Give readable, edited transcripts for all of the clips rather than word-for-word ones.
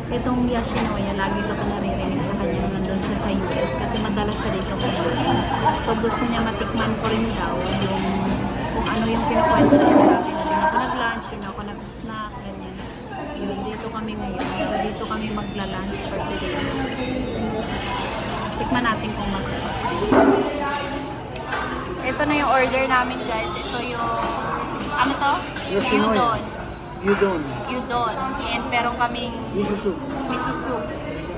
Itong Yoshinoya, lagi ko ito naririnig sa kanya nung nandun siya sa US kasi madalas siya dito kumain. So gusto niya matikman ko rin daw yung kung ano yung kinukwento niya sa akin. Na din ako nag-lunch, yun ako nag-snack, ganyan. Yun, dito kami ngayon. So dito kami magla-lunch for today. Tikman natin kung masarap. Ito na yung order namin guys. Ito yung, ano to? Udon. Udon. Udon. And meron kaming Miso soup. miso soup.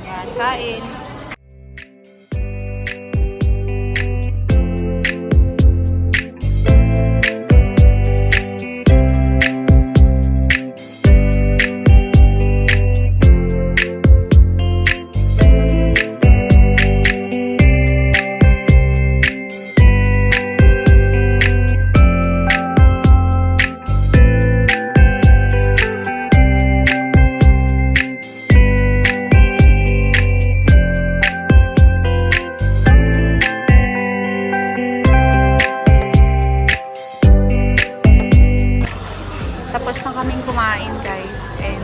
Yan, kain. Tapos na kaming kumain guys and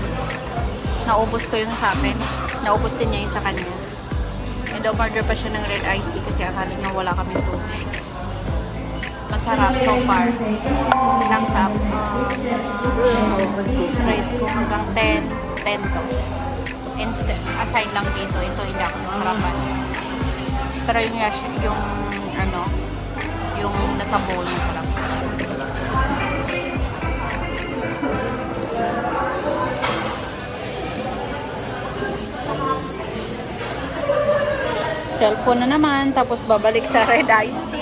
naubos ko yung sa akin. Naubos din niya yung sa kanya. And order pa siya ng red iced tea kasi akala niya wala kami tubig. Masarap so far. Thumbs up. Rate ko hanggang 10 to. Instead, aside lang dito. Ito hindi ako nasarapan. Pero yung nasa bowl masarap. Cellphone na naman, tapos babalik sa red iced tea.